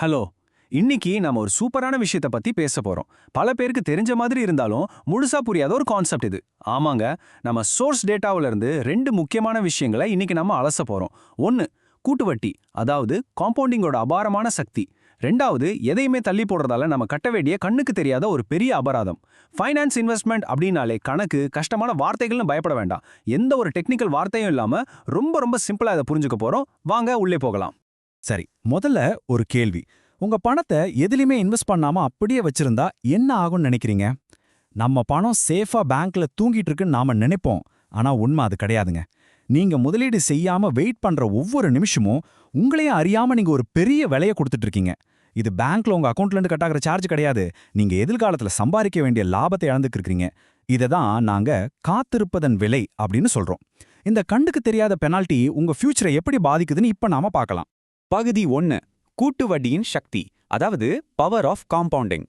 Hello. இன்னைக்கு நம்ம ஒரு சூப்பரான விஷயத்த பத்தி பேச போறோம். பல பேருக்கு தெரிஞ்ச மாதிரி இருந்தாலும் முழுசா புரியாத ஒரு கான்செப்ட் இது. ஆமாங்க, நம்ம சோர்ஸ் டேட்டாவுல இருந்து ரெண்டு முக்கியமான விஷயங்களை இன்னைக்கு நம்ம அலச போறோம். ஒன்னு, கூட்டு வட்டி, அதாவது காம்பவுண்டிங்கோட அபாரமான சக்தி. ரெண்டாவது, எதையுமே தள்ளி போடுறதால நம்ம கட்ட வேண்டிய கண்ணுக்கு தெரியாத ஒரு பெரிய அபராதம். ஃபைனான்ஸ் இன்வெஸ்ட்மெண்ட் அப்படின்னாலே கணக்கு, கஷ்டமான வார்த்தைகள்னு பயப்பட வேண்டாம். எந்த ஒரு டெக்னிக்கல் வார்த்தையும் இல்லாம ரொம்ப ரொம்ப சிம்பிளா இதை புரிஞ்சுக்க போறோம். வாங்க உள்ளே போகலாம். சரி, முதல்ல ஒரு கேள்வி. உங்க பணத்தை எதிலுமே இன்வெஸ்ட் பண்ணாம அப்படியே வச்சிருந்தா என்ன ஆகும்னு நினைக்கிறீங்க? நம்ம பணம் சேஃபா பேங்க்ல தூங்கிட்டு இருக்குன்னு நாம நினைப்போம். ஆனா உண்மை அது கிடையாதுங்க. நீங்க முதலீடு செய்யாம வெயிட் பண்ற ஒவ்வொரு நிமிஷமும் உங்களையே அறியாம நீங்க ஒரு பெரிய விலைய கொடுத்துட்டு இருக்கீங்க. இது பேங்க்ல உங்க அக்கவுண்ட்ல இருந்து கட்டாகிற சார்ஜ் கிடையாது. நீங்க எதிர்காலத்துல சம்பாதிக்க வேண்டிய லாபத்தை இழந்துட்டு இருக்கீங்க. இதை தான் நாங்க காத்திருப்பதன் விலை அப்படின்னு சொல்றோம். இந்த கண்ணுக்கு தெரியாத பெனால்டி உங்க ஃபியூச்சரை எப்படி பாதிக்குதுன்னு இப்ப நாம பார்க்கலாம். பகுதி 1. கூட்டு வட்டியின் சக்தி, அதாவது பவர் ஆஃப் காம்பவுண்டிங்.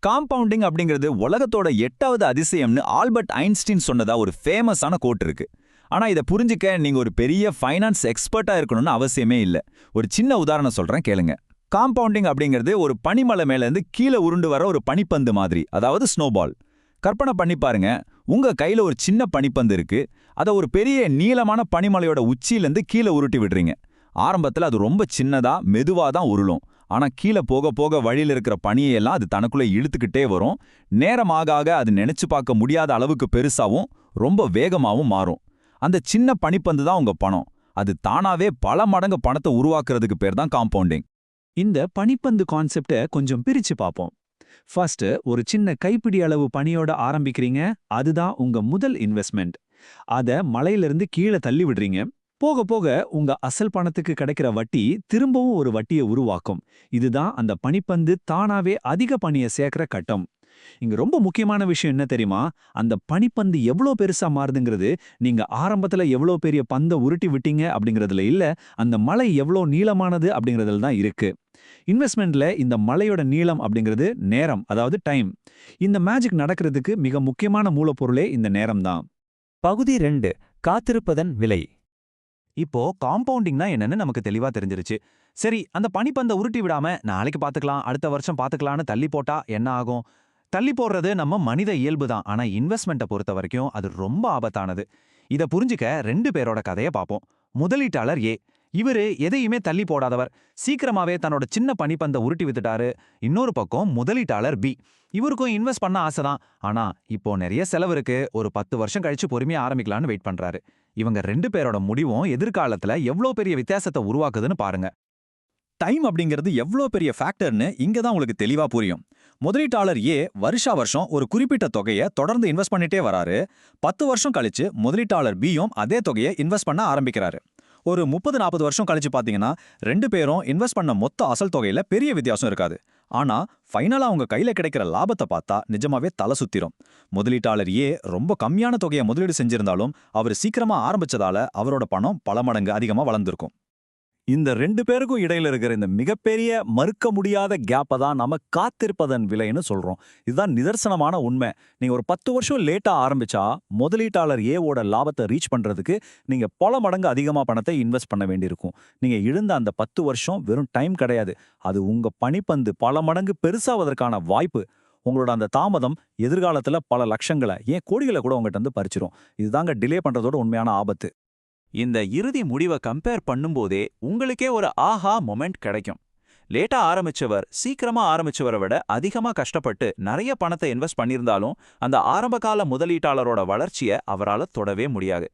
காம்பவுண்டிங் அப்படிங்கிறது உலகத்தோட 8வது அதிசயம்னு ஆல்பர்ட் ஐன்ஸ்டீன் சொன்னதா ஒரு ஃபேமஸான கோட் இருக்கு. ஆனா இதை புரிஞ்சுக்க நீங்க ஒரு பெரிய ஃபைனான்ஸ் எக்ஸ்பர்ட்டா இருக்கணும்னு அவசியமே இல்லை. ஒரு சின்ன உதாரணம் சொல்றேன் கேளுங்க. காம்பவுண்டிங் அப்படிங்கிறது ஒரு பனிமலை மேலேருந்து கீழே உருண்டு வர ஒரு பனிப்பந்து மாதிரி, அதாவது ஸ்னோபால். கற்பனை பண்ணி பாருங்க, உங்க கையில ஒரு சின்ன பனிப்பந்து இருக்கு. அதை ஒரு பெரிய நீளமான பனிமலையோட உச்சியிலேருந்து கீழே உருட்டி விடுறீங்க. ஆரம்பத்துல அது ரொம்ப சின்னதா மெதுவா தான் உருளும். ஆனா கீழே போக போக வழியில இருக்கிற பனியெல்லாம் அது தனக்குள்ள இழுத்துக்கிட்டே வரும். நேரம் ஆக ஆக அது நினைச்சு பார்க்க முடியாத அளவுக்கு பெருசாவும் ரொம்ப வேகமாவும் மாறும். அந்த சின்ன பனிப்பந்து தான் உங்க பணம். அது தானாவே பல மடங்கு பணத்தை உருவாக்குறதுக்கு பேர் தான் காம்பவுண்டிங். இந்த பனிப்பந்து கான்செப்டை கொஞ்சம் பிரிச்சு பார்ப்போம். ஃபர்ஸ்ட், ஒரு சின்ன கைப்பிடி அளவு பனியோட ஆரம்பிக்கிறீங்க. அதுதான் உங்க முதல் இன்வெஸ்ட்மெண்ட். அத மலையிலிருந்து கீழே தள்ளி விடுறீங்க. போக போக உங்க அசல் பணத்துக்கு கிடைக்கிற வட்டி திரும்பவும் ஒரு வட்டியை உருவாக்கும். இதுதான் அந்த பனிப்பந்து தானாவே அதிக பனியை சேர்க்கிற கட்டம். இங்க ரொம்ப முக்கியமான விஷயம் என்ன தெரியுமா? அந்த பனிப்பந்து எவ்வளோ பெருசா மாறுதுங்கிறது நீங்க ஆரம்பத்துல எவ்வளோ பெரிய பந்தை உருட்டி விட்டீங்க அப்படிங்கிறதுல இல்ல, அந்த மலை எவ்வளோ நீளமானது அப்படிங்கிறதுல தான் இருக்கு. இன்வெஸ்ட்மெண்ட்ல இந்த மலையோட நீளம் அப்படிங்கிறது நேரம், அதாவது டைம். இந்த மேஜிக் நடக்கிறதுக்கு மிக முக்கியமான மூலப்பொருளே இந்த நேரம் தான். பகுதி 2. காத்திருப்பதன் விலை. இப்போ காம்பவுண்டிங்னா என்னன்னு நமக்கு தெளிவா தெரிஞ்சிருச்சு. சரி, அந்த பனிப்பந்தை உருட்டி விடாம நாளைக்கு பாத்துக்கலாம், அடுத்த வருஷம் பாத்துக்கலாம்னு தள்ளி போட்டா என்ன ஆகும்? தள்ளி போடுறது நம்ம மனித இயல்பு தான். ஆனா இன்வெஸ்ட்மெண்ட்டை பொறுத்த வரைக்கும் அது ரொம்ப ஆபத்தானது. இத புரிஞ்சுக்க ரெண்டு பேரோட கதையை பார்ப்போம். முதலீட்டாளர் ஏ. இவரு எதையுமே தள்ளி போடாதவர். சீக்கிரமாவே தன்னோட சின்ன பனிப்பந்தை உருட்டி வித்துட்டாரு. இன்னொரு பக்கம் முதலீட்டாளர் பி. இவருக்கும் இன்வெஸ்ட் பண்ண ஆசைதான். ஆனா இப்போ நிறைய செலவு இருக்கு. ஒரு 10 வருஷம் கழிச்சு பொறுமையா ஆரம்பிக்கலாம்னு வெயிட் பண்றாரு. இவங்க ரெண்டு பேரோட முடிவும் எதிர்காலத்துல எவ்வளோ பெரிய வித்தியாசத்தை உருவாக்குதுன்னு பாருங்க. டைம் அப்படிங்கிறது எவ்வளோ பெரிய ஃபேக்டர்னு இங்க தான் உங்களுக்கு தெளிவா புரியும். முதலீட்டாளர் ஏ வருஷா வருஷம் ஒரு குறிப்பிட்ட தொகையை தொடர்ந்து இன்வெஸ்ட் பண்ணிட்டே வராரு. 10 வருஷம் கழிச்சு முதலீட்டாளர் பியும் அதே தொகையை இன்வெஸ்ட் பண்ண ஆரம்பிக்கிறாரு. ஒரு 30-40 வருஷம் கழிச்சு பாத்தீங்கன்னா ரெண்டு பேரும் இன்வெஸ்ட் பண்ண மொத்த அசல் தொகையில பெரிய வித்தியாசம் இருக்காது. ஆனா ஃபைனலா அவங்க கையில கிடைக்கிற லாபத்தை பார்த்தா நிஜமாவே தலை சுத்திரும். முதலீட்டாளர் ஏ ரொம்ப கம்மியான தொகையை முதலீடு செஞ்சிருந்தாலும் அவர் சீக்கிரமா ஆரம்பிச்சதால அவரோட பணம் பல மடங்கு அதிகமா வளர்ந்திருக்கும். இந்த ரெண்டு பேருக்கும் இடையில இருக்கிற இந்த மிகப்பெரிய மறுக்க முடியாத கேப்பை தான் நம்ம காத்திருப்பதன் விலைன்னு சொல்றோம். இதுதான் நிதர்சனமான உண்மை. நீங்க ஒரு 10 வருஷம் லேட்டா ஆரம்பிச்சா முதலீட்டாளர் ஏவோட லாபத்தை ரீச் பண்றதுக்கு நீங்க பல மடங்கு அதிகமா பணத்தை இன்வெஸ்ட் பண்ண வேண்டியிருக்கும். நீங்க இழந்த அந்த 10 வருஷம் வெறும் டைம் கிடையாது, அது உங்க பணிப்பந்து பல மடங்கு பெருசாவதற்கான வாய்ப்பு. உங்களோட அந்த தாமதம் எதிர்காலத்துல பல லட்சங்களை, ஏன் கோடிகளை கூட உங்ககிட்ட வந்து பறிச்சிரும். இதுதாங்க டிலே பண்றதோட உண்மையான ஆபத்து. இந்த இறுதி முடிவை கம்பேர் பண்ணும்போதே உங்களுக்கே ஒரு ஆஹா மொமெண்ட் கிடைக்கும். லேட்டா ஆரம்பிச்சவர் சீக்கிரமா ஆரம்பிச்சவரை விட அதிகமா கஷ்டப்பட்டு நிறைய பணத்தை இன்வெஸ்ட் பண்ணியிருந்தாலும் அந்த ஆரம்பகால முதலீட்டாளரோட வளர்ச்சியை அவரால் தொடவே முடியாது.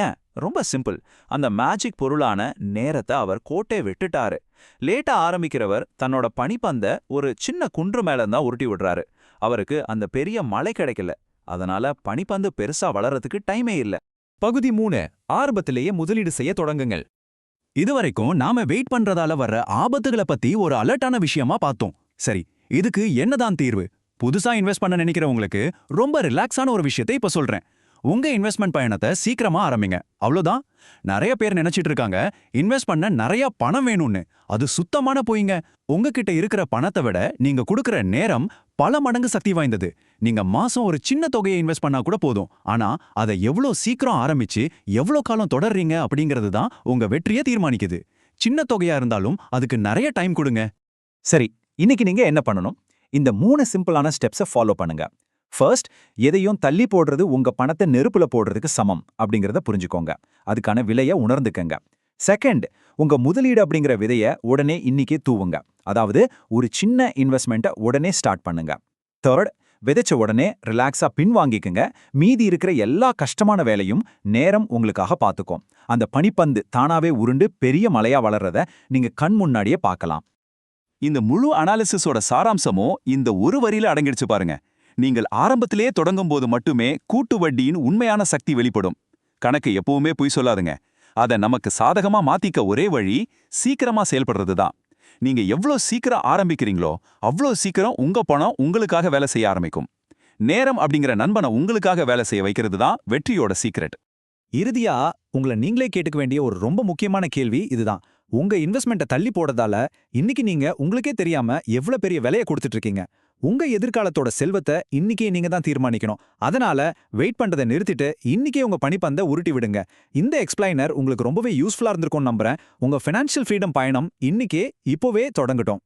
ஏன்? ரொம்ப சிம்பிள். அந்த மேஜிக் பொருளான நேரத்தை அவர் கோட்டை விட்டுட்டாரு. லேட்டா ஆரம்பிக்கிறவர் தன்னோட பனிப்பந்த ஒரு சின்ன குன்று மேல தான் உருட்டி விடுறாரு. அவருக்கு அந்த பெரிய மழை கிடைக்கல. அதனால பனிப்பந்து பெருசா வளர்றதுக்கு டைமே இல்ல. பகுதி 3. ஆரம்பத்திலேயே முதலீடு செய்ய தொடங்குங்கள். இதுவரைக்கும் நாம வெயிட் பண்றதால வர்ற ஆபத்துகளை பத்தி ஒரு அலர்ட்டான விஷயமா பார்த்தோம். சரி, இதுக்கு என்னதான் தீர்வு? புதுசா இன்வெஸ்ட் பண்ண நினைக்கிறவங்களுக்கு ரொம்ப ரிலாக்ஸான ஒரு விஷயத்தை இப்ப சொல்றேன். உங்க இன்வெஸ்ட்மெண்ட் பயணத்தை சீக்கிரமா ஆரம்பிங்க. அவ்வளவுதான். நிறைய பேர் நினைச்சிட்டு இருக்காங்க இன்வெஸ்ட் பண்ண நிறைய பணம் வேணும்னு. அது சுத்தமான போயிங்க. உங்ககிட்ட இருக்கிற பணத்தை விட நீங்க கொடுக்கிற நேரம் பல மடங்கு சக்தி வாய்ந்தது. நீங்க மாசம் ஒரு சின்ன தொகையை இன்வெஸ்ட் பண்ணா கூட போதும். ஆனா அதை எவ்வளோ சீக்கிரம் ஆரம்பிச்சு எவ்வளோ காலம் தொடர்றீங்க அப்படிங்கிறது தான் உங்க வெற்றியை தீர்மானிக்குது. சின்ன தொகையா இருந்தாலும் அதுக்கு நிறைய டைம் கொடுங்க. சரி, இன்னைக்கு நீங்க என்ன பண்ணணும்? இந்த 3 சிம்பிளான ஸ்டெப்ஸை ஃபாலோ பண்ணுங்க. ஃபர்ஸ்ட், எதையும் தள்ளி போடுறது உங்க பணத்தை நெருப்புல போடுறதுக்கு சமம் அப்படிங்கறத புரிஞ்சுக்கோங்க. அதுக்கான விலைய உணர்ந்துக்கங்க. செகண்ட், உங்க முதலீடு அப்படிங்கிற விதைய உடனே இன்னிக்கே தூவுங்க. அதாவது ஒரு சின்ன இன்வெஸ்ட்மெண்ட்டை உடனே ஸ்டார்ட் பண்ணுங்க. தேர்ட், விதைச்ச உடனே ரிலாக்ஸா பின்வாங்கிக்குங்க. மீதி இருக்கிற எல்லா கஷ்டமான வேலையும் நேரம் உங்களுக்காக பார்த்துக்கும். அந்த பனிப்பந்து தானாவே உருண்டு பெரிய மலையா வளர்றத நீங்க கண் முன்னாடியே பார்க்கலாம். இந்த முழு அனாலிசிஸோட சாராம்சமும் இந்த ஒரு வரியில அடங்கிடுச்சு பாருங்க. நீங்கள் ஆரம்பத்திலேயே தொடங்கும் போது மட்டுமே கூட்டு வட்டியின் உண்மையான சக்தி வெளிப்படும். கணக்கு எப்பவுமே பொய் சொல்லாதுங்க. அதை நமக்கு சாதகமா மாத்திக்க ஒரே வழி சீக்கிரமா செயல்படுறது தான். நீங்க எவ்வளோ சீக்கிரம் ஆரம்பிக்கிறீங்களோ அவ்வளோ சீக்கிரம் உங்க பணம் உங்களுக்காக வேலை செய்ய ஆரம்பிக்கும். நேரம் அப்படிங்கிற நண்பனை உங்களுக்காக வேலை செய்ய வைக்கிறது தான் வெற்றியோட சீக்ரெட். இறுதியா உங்களை நீங்களே கேட்டுக்க வேண்டிய ஒரு ரொம்ப முக்கியமான கேள்வி இதுதான். உங்க இன்வெஸ்ட்மெண்ட்டை தள்ளி போடுறதால இன்னைக்கு நீங்க உங்களுக்கே தெரியாம எவ்வளவு பெரிய விலையை கொடுத்துட்டு இருக்கீங்க. உங்க எதிர்காலத்தோட செல்வத்தை இன்னைக்கே நீங்க தான் தீர்மானிக்கணும். அதனால வெயிட் பண்றதை நிறுத்திட்டு இன்னைக்கே உங்க பணிப்பந்தை உருட்டி விடுங்க. இந்த எக்ஸ்பிளைனர் உங்களுக்கு ரொம்பவே யூஸ்ஃபுல்லா இருந்திருக்கும்னு நம்புறேன். உங்க ஃபினான்ஷியல் ஃப்ரீடம் பயணம் இன்னைக்கே இப்போவே தொடங்கட்டும்.